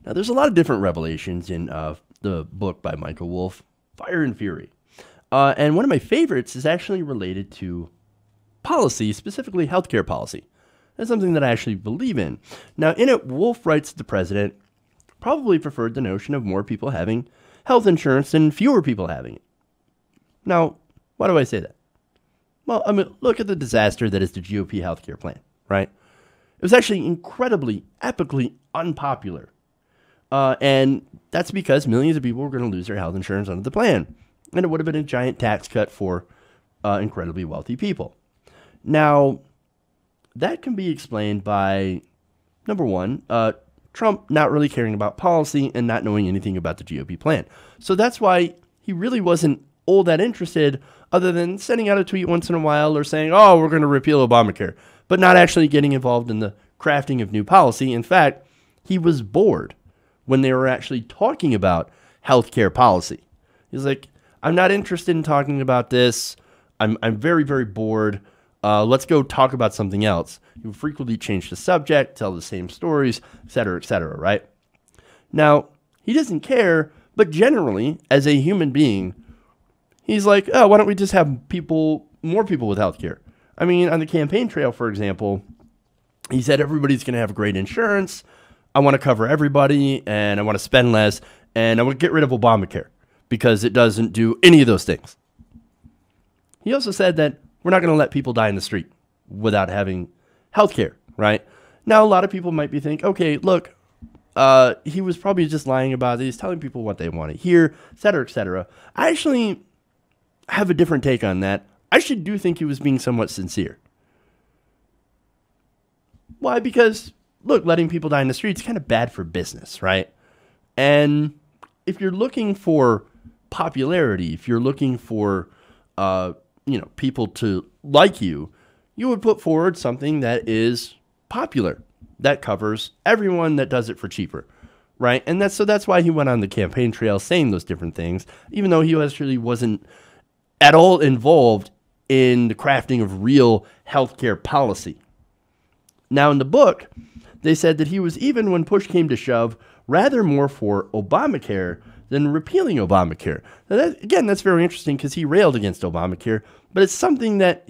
Now, there's a lot of different revelations in the book by Michael Wolff, Fire and Fury. And one of my favorites is actually related to policy, specifically healthcare policy. That's something that I actually believe in. Now, in it, Wolff writes that the president probably preferred the notion of more people having health insurance than fewer people having it. Now, why do I say that? Well, I mean, look at the disaster that is the GOP healthcare plan, right? It was actually incredibly, epically unpopular. And that's because millions of people were going to lose their health insurance under the plan. And it would have been a giant tax cut for incredibly wealthy people. Now, that can be explained by, number one, Trump not really caring about policy and not knowing anything about the GOP plan. So that's why he really wasn't all that interested, other than sending out a tweet once in a while or saying, oh, we're going to repeal Obamacare, but not actually getting involved in the crafting of new policy. In fact, he was bored when they were actually talking about healthcare policy. He's like, I'm not interested in talking about this. I'm very, very bored. Let's go talk about something else. He would frequently change the subject, tell the same stories, et cetera, right? Now, he doesn't care, but generally, as a human being, he's like, oh, why don't we just have more people with healthcare? I mean, on the campaign trail, for example, he said everybody's going to have great insurance. I want to cover everybody, and I want to spend less, and I want to get rid of Obamacare because it doesn't do any of those things. He also said that we're not going to let people die in the street without having health care, right? Now, a lot of people might be thinking, okay, look, he was probably just lying about it. He's telling people what they want to hear, et cetera, et cetera. I actually have a different take on that. I actually do think he was being somewhat sincere. Why? Because, look, letting people die in the street is kind of bad for business, right? And if you're looking for popularity, if you're looking for people to like you, you would put forward something that is popular, that covers everyone, that does it for cheaper, right? And that's why he went on the campaign trail saying those different things, even though he actually wasn't at all involved in the crafting of real healthcare policy. Now, in the book, they said that he was, even when push came to shove, rather more for Obamacare than repealing Obamacare. Now that's very interesting because he railed against Obamacare, but it's something that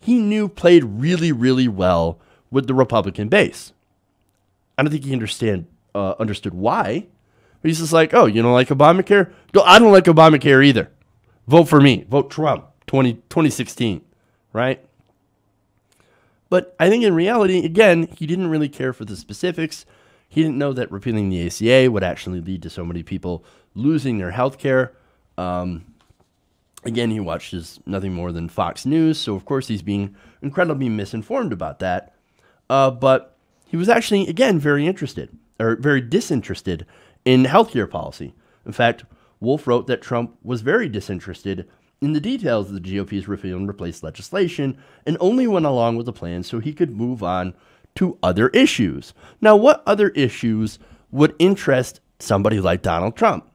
he knew played really, really well with the Republican base. I don't think he understood why. But he's just like, oh, you don't like Obamacare? No, I don't like Obamacare either. Vote for me. Vote Trump 2016, right? But I think in reality, again, he didn't really care for the specifics. He didn't know that repealing the ACA would actually lead to so many people losing their health care. Again, he watches nothing more than Fox News, so of course he's being incredibly misinformed about that. But he was actually, again, very disinterested in healthcare policy. In fact, Wolff wrote that Trump was very disinterested in the details of the GOP's repeal and replace legislation and only went along with the plan so he could move on to other issues. Now, what other issues would interest somebody like Donald Trump?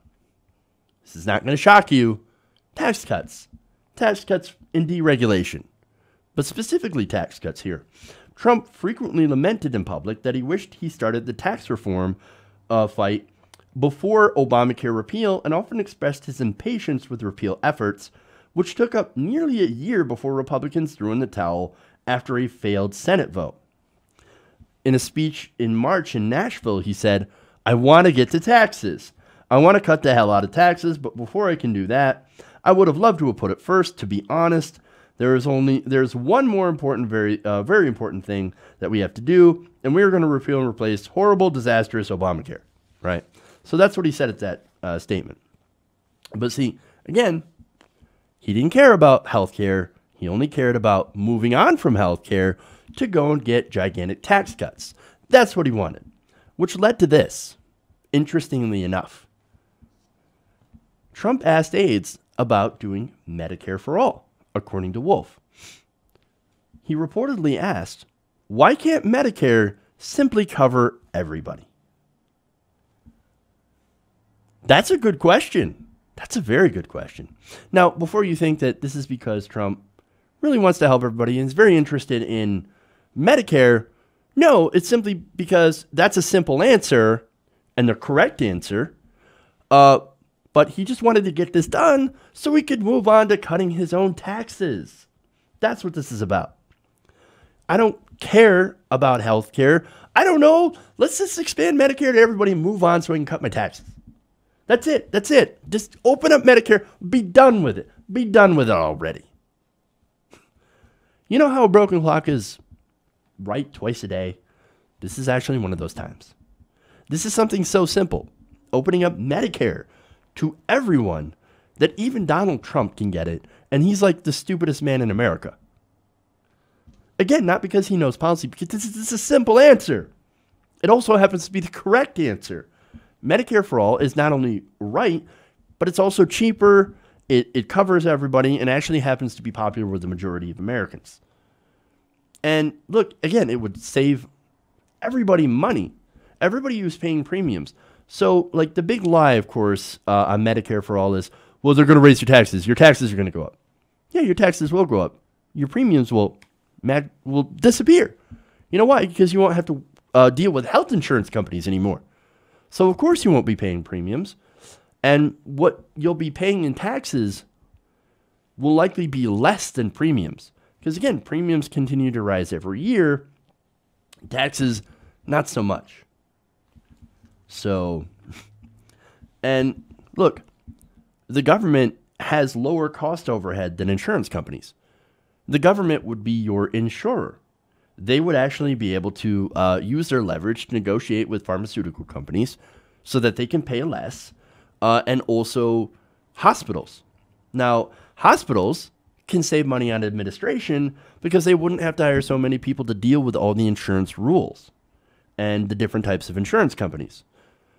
This is not going to shock you. Tax cuts and deregulation, but specifically tax cuts here. Trump frequently lamented in public that he wished he started the tax reform fight before Obamacare repeal, and often expressed his impatience with repeal efforts, which took up nearly a year before Republicans threw in the towel after a failed Senate vote. In a speech in March in Nashville, he said, I want to get to taxes. I want to cut the hell out of taxes, but before I can do that, I would have loved to have put it first. To be honest, there's one more important, very important thing that we have to do, and we are going to repeal and replace horrible, disastrous Obamacare, right? So that's what he said at that statement. But see, again, he didn't care about healthcare. He only cared about moving on from healthcare to go and get gigantic tax cuts. That's what he wanted, which led to this. Interestingly enough, Trump asked aides about doing Medicare for all, according to Wolff. He reportedly asked, why can't Medicare simply cover everybody? That's a good question. That's a very good question. Now, before you think that this is because Trump really wants to help everybody and is very interested in Medicare, No, it's simply because that's a simple answer and the correct answer. But he just wanted to get this done so he could move on to cutting his own taxes. That's what this is about. I don't care about healthcare. I don't know. Let's just expand Medicare to everybody and move on so I can cut my taxes. That's it. That's it. Just open up Medicare. Be done with it. Be done with it already. You know how a broken clock is right twice a day? This is actually one of those times. This is something so simple. Opening up Medicare to everyone that even Donald Trump can get it. And he's like the stupidest man in America. Again, not because he knows policy, because this is a simple answer. It also happens to be the correct answer. Medicare for all is not only right, but it's also cheaper. It covers everybody and actually happens to be popular with the majority of Americans. And look, again, it would save everybody money. Everybody who's paying premiums. So, like, the big lie, of course, on Medicare for all is, well, they're going to raise your taxes. Your taxes are going to go up. Yeah, your taxes will go up. Your premiums will disappear. You know why? Because you won't have to deal with health insurance companies anymore. So, of course, you won't be paying premiums. And what you'll be paying in taxes will likely be less than premiums. Because, again, premiums continue to rise every year. Taxes, not so much. So, and look, the government has lower cost overhead than insurance companies. The government would be your insurer. They would actually be able to use their leverage to negotiate with pharmaceutical companies so that they can pay less, and also hospitals. Now, hospitals can save money on administration because they wouldn't have to hire so many people to deal with all the insurance rules and the different types of insurance companies.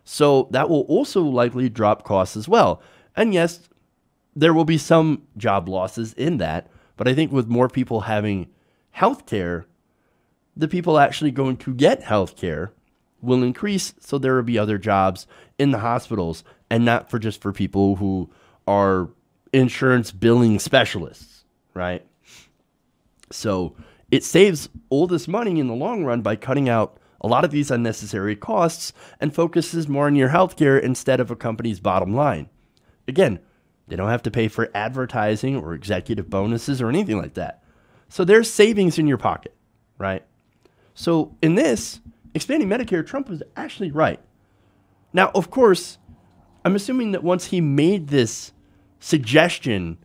So that will also likely drop costs as well. And yes, there will be some job losses in that, but I think with more people having health care, the people actually going to get health care will increase, so there will be other jobs in the hospitals and not just for people who are insurance billing specialists, right? So it saves all this money in the long run by cutting out a lot of these unnecessary costs and focuses more on your healthcare instead of a company's bottom line. Again, they don't have to pay for advertising or executive bonuses or anything like that. So there's savings in your pocket, right? So in this, expanding Medicare, Trump was actually right. Now, of course, I'm assuming that once he made this suggestion,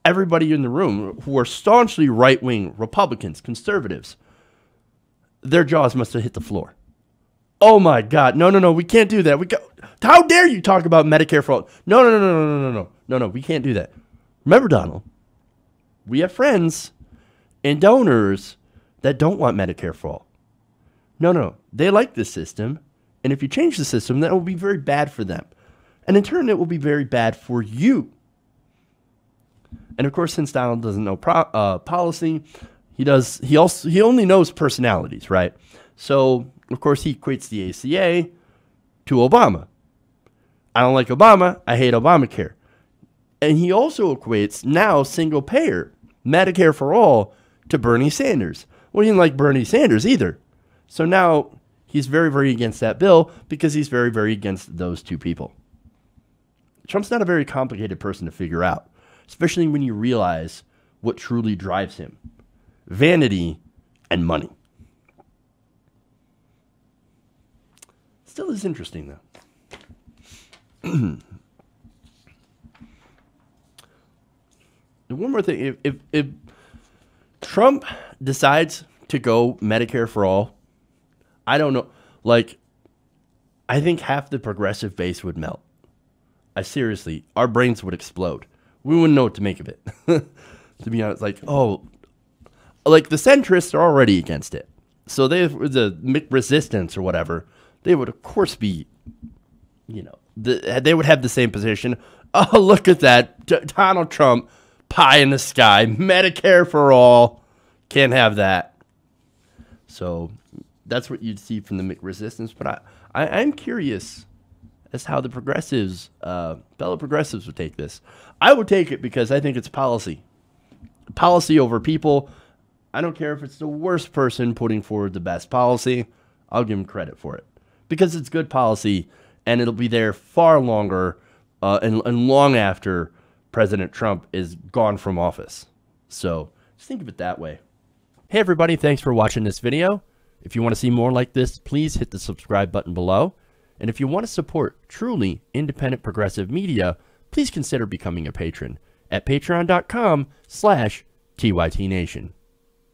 everybody in the room who are staunchly right-wing Republicans, conservatives, their jaws must have hit the floor. Oh my God! No! We can't do that. How dare you talk about Medicare for all? No! We can't do that. Remember, Donald, we have friends and donors that don't want Medicare for all. No. They like this system, and if you change the system, that will be very bad for them, and in turn, it will be very bad for you. And of course, since Donald doesn't know policy, he only knows personalities, right? So, of course, he equates the ACA to Obama. I don't like Obama. I hate ObamaCare. And he also equates now single payer, Medicare for all, to Bernie Sanders. Well, he didn't like Bernie Sanders either. So now he's very, very against that bill because he's very, very against those two people. Trump's not a very complicated person to figure out, especially when you realize what truly drives him. Vanity and money. Still is interesting, though. And one more thing. If Trump decides to go Medicare for all, I don't know. Like, I think half the progressive base would melt. Seriously, our brains would explode. We wouldn't know what to make of it. To be honest, like the centrists are already against it. So the resistance or whatever, they would of course be, they would have the same position. Oh, look at that. Donald Trump, pie in the sky, Medicare for all. Can't have that. So that's what you'd see from the resistance. But I'm curious as how the progressives, fellow progressives would take this. I would take it because I think it's policy. Policy over people. I don't care if it's the worst person putting forward the best policy. I'll give him credit for it because it's good policy and it'll be there far longer and long after President Trump is gone from office. So just think of it that way. Hey everybody, thanks for watching this video. If you want to see more like this, please hit the subscribe button below. And if you want to support truly independent progressive media, please consider becoming a patron at patreon.com/TYTNation.